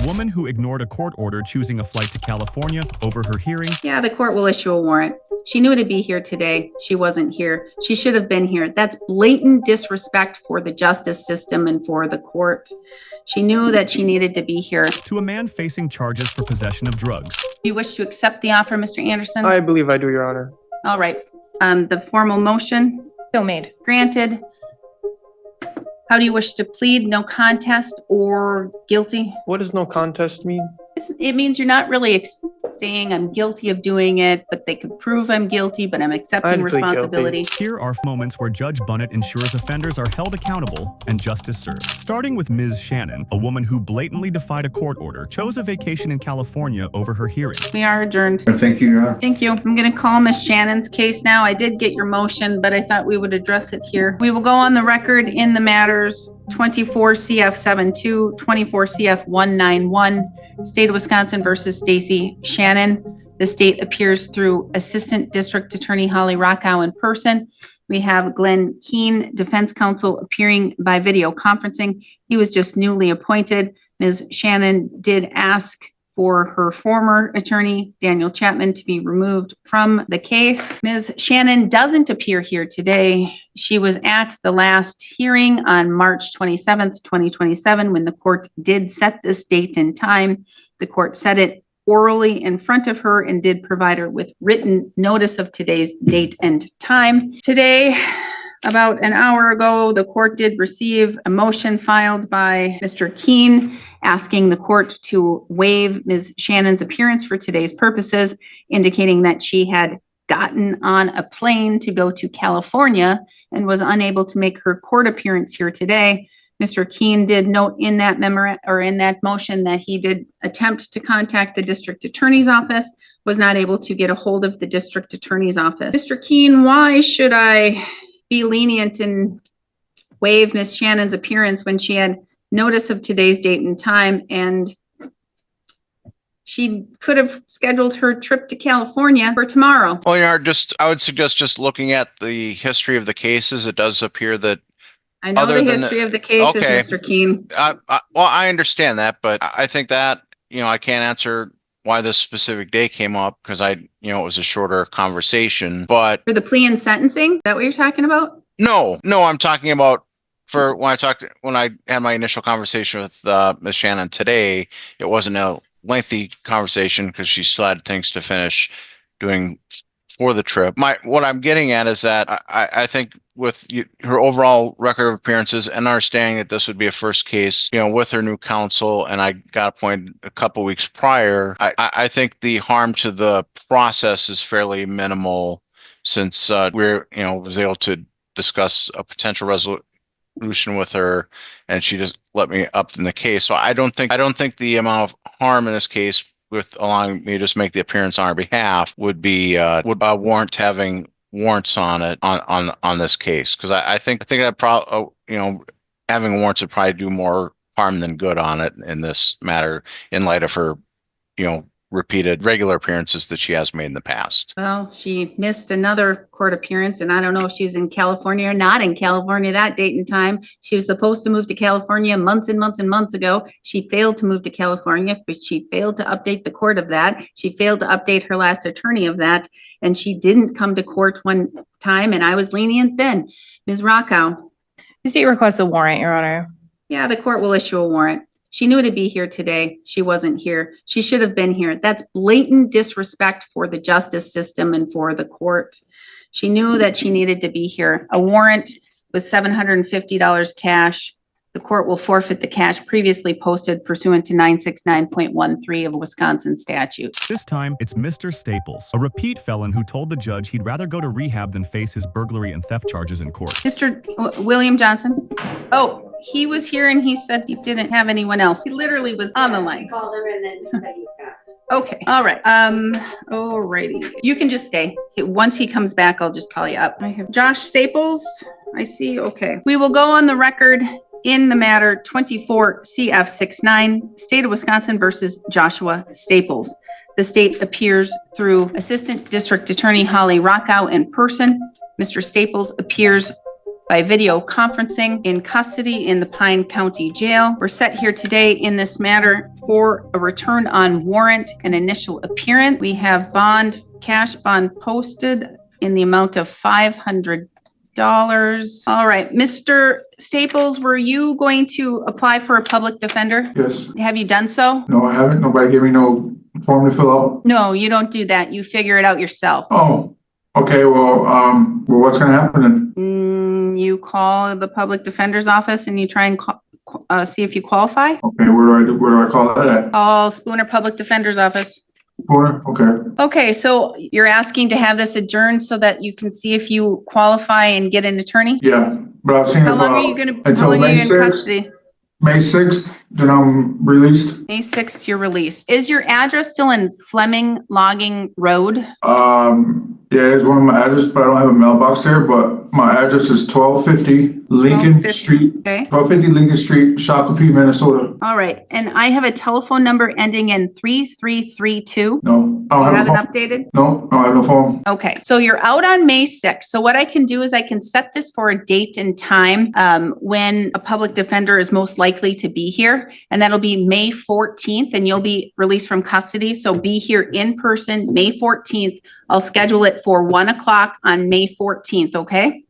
woman who ignored a court order choosing a flight to California over her hearing. Yeah, the court will issue a warrant. She knew to be here today. She wasn't here. She should have been here. That's blatant disrespect for the justice system and for the court. She knew that she needed to be here. To a man facing charges for possession of drugs. Do you wish to accept the offer, Mr. Anderson? I believe I do, Your Honor. All right. The formal motion? So made. Granted. How do you wish to plead? No contest or guilty? What does no contest mean? It means you're not really saying I'm guilty of doing it, but they could prove I'm guilty, but I'm accepting responsibility. Here are moments where Judge Bunnett ensures offenders are held accountable and justice served. Starting with Ms. Shannon, a woman who blatantly defied a court order, chose a vacation in California over her hearing. We are adjourned. Thank you, Your Honor. Thank you. I'm going to call Ms. Shannon's case now. I did get your motion, but I thought we would address it here. We will go on the record in the matters 24 CF 72, 24 CF 191, State of Wisconsin versus Stacy Shannon. The state appears through Assistant District Attorney Holly Rockow in person. We have Glenn Keene, defense counsel, appearing by video conferencing. He was just newly appointed. Ms. Shannon did ask for her former attorney, Daniel Chapman, to be removed from the case. Ms. Shannon doesn't appear here today. She was at the last hearing on March 27th, 2027, when the court did set this date and time. The court set it orally in front of her and did provide her with written notice of today's date and time. Today, about an hour ago, the court did receive a motion filed by Mr. Keene asking the court to waive Ms. Shannon's appearance for today's purposes, indicating that she had gotten on a plane to go to California and was unable to make her court appearance here today. Mr. Keene did note in that motion that he did attempt to contact the district attorney's office, was not able to get a hold of the district attorney's office. Mr. Keene, why should I be lenient and waive Ms. Shannon's appearance when she had notice of today's date and time, and she could have scheduled her trip to California for tomorrow? Well, I would suggest just looking at the history of the cases. It does appear that I know the history of the cases, okay. Mr. Keene. Well, I understand that, but I think that, I can't answer why this specific day came up because it was a shorter conversation, but. For the plea and sentencing? Is that what you're talking about? No, I'm talking about when I had my initial conversation with Ms. Shannon today. It wasn't a lengthy conversation because she still had things to finish doing for the trip. What I'm getting at is that I think with her overall record of appearances and understanding that this would be a first case, with her new counsel, and I got appointed a couple weeks prior, I think the harm to the process is fairly minimal since was able to discuss a potential resolution with her, and she just let me up in the case. So I don't think the amount of harm in this case with allowing me to just make the appearance on her behalf would warrant having warrants on it on this case, because I think that having warrants would probably do more harm than good on it in this matter in light of her repeated regular appearances that she has made in the past. Well, she missed another court appearance, and I don't know if she was in California or not in California that date and time. She was supposed to move to California months and months and months ago. She failed to move to California, but she failed to update the court of that. She failed to update her last attorney of that, and she didn't come to court one time, and I was lenient then. Ms. Rockow. The state requests a warrant, Your Honor. Yeah, the court will issue a warrant. She knew to be here today. She wasn't here. She should have been here. That's blatant disrespect for the justice system and for the court. She knew that she needed to be here. A warrant with $750 cash. The court will forfeit the cash previously posted pursuant to 969.13 of Wisconsin statute. This time, it's Mr. Staples, a repeat felon who told the judge he'd rather go to rehab than face his burglary and theft charges in court. Mr. William Johnson? Oh, he was here and he said he didn't have anyone else. He literally was on the line. Called him and then he said he's got. Okay, all right. Alrighty. You can just stay. Once he comes back, I'll just call you up. I have Josh Staples. I see. Okay. We will go on the record in the matter 24 CF 69, State of Wisconsin versus Joshua Staples. The state appears through Assistant District Attorney Holly Rockow in person. Mr. Staples appears by video conferencing in custody in the Pine County Jail. We're set here today in this matter for a return on warrant and initial appearance. We have cash bond posted in the amount of $500. All right, Mr. Staples, were you going to apply for a public defender? Yes. Have you done so? No, I haven't. Nobody gave me no form to fill out. No, you don't do that. You figure it out yourself. Oh, okay. Well, what's going to happen then? You call the public defender's office and you try and see if you qualify. Okay. Where do I call that at? Call Spooner Public Defender's office. Okay. Okay, so you're asking to have this adjourned so that you can see if you qualify and get an attorney? Yeah, but I've seen How if, long are you gonna, how until long are May you in 6th. custody? May 6th, then I'm released. May 6th, you're released. Is your address still in Fleming Logging Road? Yeah, it's one of my address, but I don't have a mailbox there, but my address is 1250 Lincoln 1250, Street. okay. 1250 Lincoln Street, Shakopee, Minnesota. All right, and I have a telephone number ending in 3332. No, I You don't have a haven't phone. updated? No, I have no phone. Okay, so you're out on May 6th. So what I can do is I can set this for a date and time when a public defender is most likely to be here. And that'll be May 14th and you'll be released from custody. So be here in person, May 14th. I'll schedule it for 1 o'clock on May 14th, okay?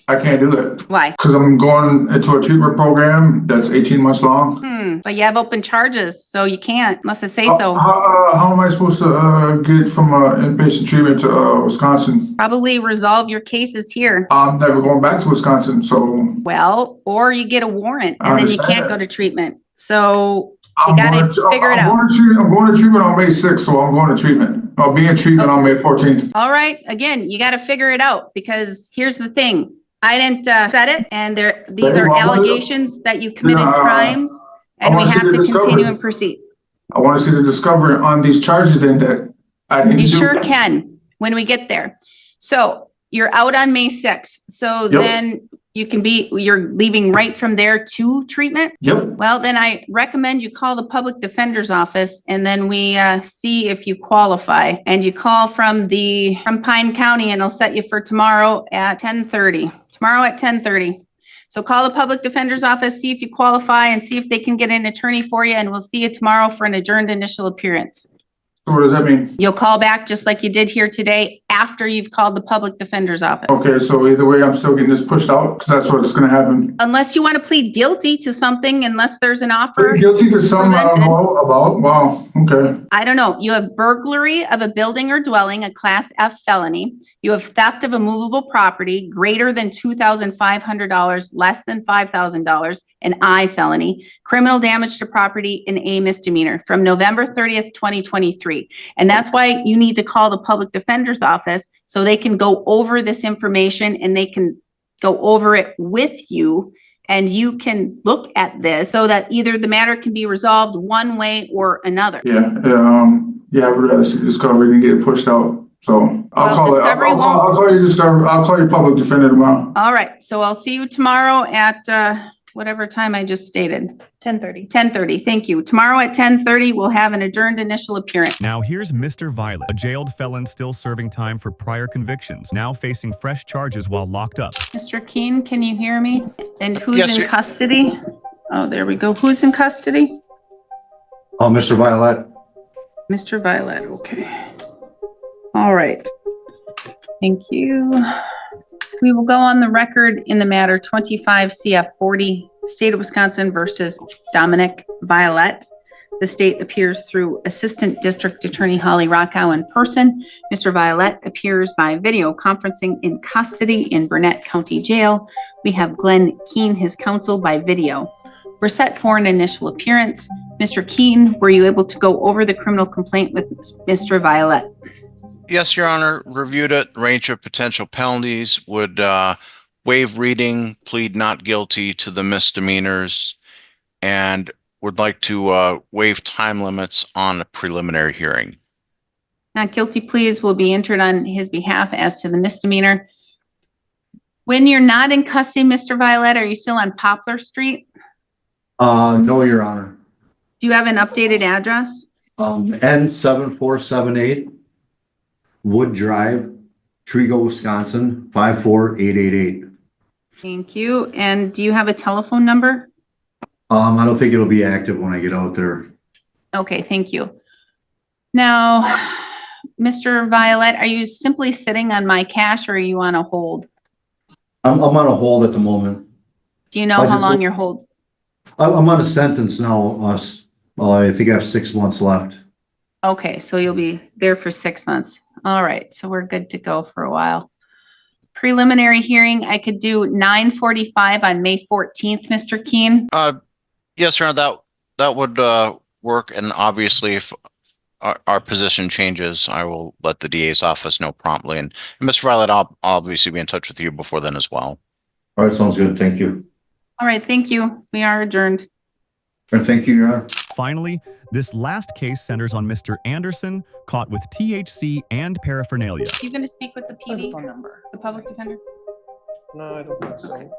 I can't do that Why? because I'm going into a treatment program that's 18 months long. But you have open charges, so you can't unless I say so. How am I supposed to get from inpatient treatment to Wisconsin? Probably resolve your cases here. I'm never going back to Wisconsin, so Well, or you get a warrant I and then you understand can't that. go to treatment. So I'm gotta going to- figure it I'm out. going to treatment on May 6th, so I'm going to treatment. I'll be in treatment on May 14th. all right, again, you got to figure it out because here's the thing. I didn't set it and these are Well, allegations that you committed Yeah, crimes and we wanna see have the to continue discovery. and proceed. I want to see the discovery on these charges then that I didn't do. You sure can when we get there. So you're out on May 6th. So Yep. then you're leaving right from there to treatment? Yep. Well, then I recommend you call the public defender's office and then we see if you qualify. And you call from Pine County and I'll set you for tomorrow at 10:30. Tomorrow at 10:30. So call the public defender's office, see if you qualify and see if they can get an attorney for you. And we'll see you tomorrow for an adjourned initial appearance. So what does that mean? You'll call back just like you did here today after you've called the public defender's office. Okay, so either way, I'm still getting this pushed out because that's what is going to happen. Unless you want to plead guilty to something, unless there's an offer. Guilty to something I don't presented. know about. Wow. Okay. I don't know. You have burglary of a building or dwelling, a class F felony. You have theft of a movable property greater than $2,500, less than $5,000, an I felony, criminal damage to property, an A misdemeanor from November 30th, 2023. And that's why you need to call the public defender's office so they can go over this information and they can go over it with you. And you can look at this so that either the matter can be resolved one way or another. Yeah. Yeah. I would rather see discovery than get it pushed out. So I'll call it. I'll call you discovery. I'll call you public defender tomorrow. All right, so I'll see you tomorrow at whatever time I just stated. 10:30. 10:30, thank you. Tomorrow at 10:30, we'll have an adjourned initial appearance. Now here's Mr. Violet, a jailed felon still serving time for prior convictions, now facing fresh charges while locked up. Mr. Keen, can you hear me? And who's Yes, in custody? Oh, there we go. Who's in custody? Oh, Mr. Violet. Mr. Violet, okay. All right. Thank you. We will go on the record in the matter 25 CF 40, State of Wisconsin versus Dominic Violet. The state appears through Assistant District Attorney Holly Rockow in person. Mr. Violet appears by video conferencing in custody in Burnett County Jail. We have Glenn Keen, his counsel, by video. We're set for an initial appearance. Mr. Keen, were you able to go over the criminal complaint with Mr. Violet? Yes, Your Honor, reviewed it, range of potential penalties, would waive reading, plead not guilty to the misdemeanors, and would like to waive time limits on a preliminary hearing. Not guilty pleas will be entered on his behalf as to the misdemeanor. When you're not in custody, Mr. Violet, are you still on Poplar Street? No, Your Honor. Do you have an updated address? N7478 Wood Drive, Trigo, Wisconsin, 54888. Thank you. And do you have a telephone number? I don't think it'll be active when I get out there. Okay, thank you. Now, Mr. Violet, are you simply sitting on my cash or are you on a hold? I'm on a hold at the moment. Do you know how long you're hold? I'm on a sentence now. I think I have 6 months left. Okay, so you'll be there for 6 months. All right, so we're good to go for a while. Preliminary hearing, I could do 9:45 on May 14th, Mr. Keen. Yes, Your Honor, that would work. And obviously, if our position changes, I will let the DA's office know promptly. And Mr. Violet, I'll obviously be in touch with you before then as well. All right, sounds good. Thank you. All right, thank you. We are adjourned. And thank you, Your Honor. Finally, this last case centers on Mr. Anderson, caught with THC and paraphernalia. Are you going to speak with the PD phone number, the public defender? No, I don't think so.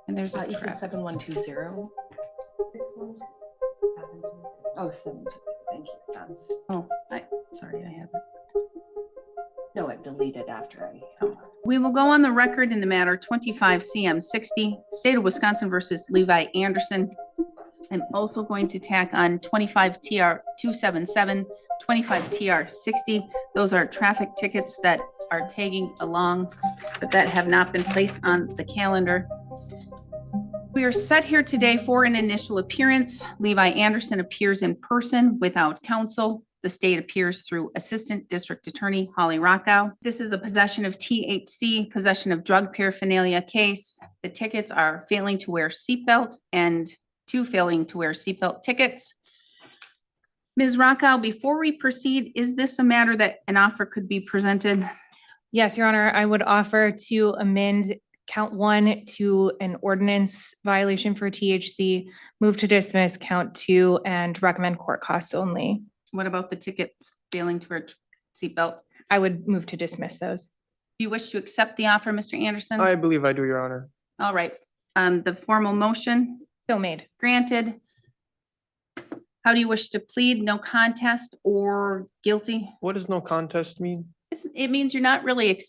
And there's a You said traffic. 7120. 612. Oh, 72. Thank you. That's Sorry, I have it. no, it deleted after I. We will go on the record in the matter 25 CM 60, State of Wisconsin versus Levi Anderson. I'm also going to tack on 25 TR 277, 25 TR 60. Those are traffic tickets that are tagging along, but that have not been placed on the calendar. We are set here today for an initial appearance. Levi Anderson appears in person without counsel. The state appears through Assistant District Attorney Holly Rockow. This is a possession of THC, possession of drug paraphernalia case. The tickets are failing to wear seatbelt and 2 failing to wear seatbelt tickets. Ms. Rockow, before we proceed, is this a matter that an offer could be presented? Yes, Your Honor, I would offer to amend count 1 to an ordinance violation for THC, move to dismiss count 2, and recommend court costs only. What about the tickets failing to wear seatbelt? I would move to dismiss those. Do you wish to accept the offer, Mr. Anderson? I believe I do, Your Honor. All right. The formal motion So made. granted. How do you wish to plead? No contest or guilty? What does no contest mean? It means you're not really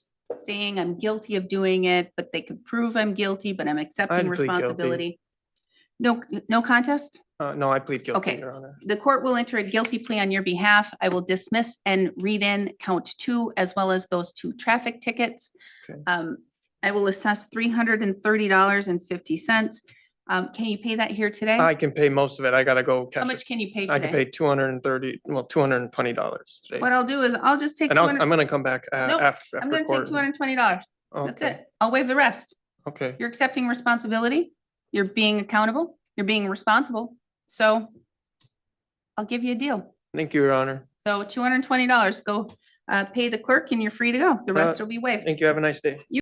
saying I'm guilty of doing it, but they could prove I'm guilty, but I'm accepting plead guilty. responsibility. No contest? No, I plead guilty, Okay. Your Honor. The court will enter a guilty plea on your behalf. I will dismiss and read in count 2 as well as those 2 traffic tickets. Okay. I will assess $330.50. Can you pay that here today? I can pay most of it. I gotta go How cash much it. Oh, can you pay I can today? pay $220 today. What I'll do is I'll just take And I'm 200. gonna come back Nope, after I'm gonna take court. $220. That's Okay. it. I'll waive the rest. Okay. You're accepting responsibility. You're being accountable. You're being responsible. So I'll give you a deal. Thank you, Your Honor. So $220, go pay the clerk and you're free to go. The rest will be waived. Thank you. Have a nice day.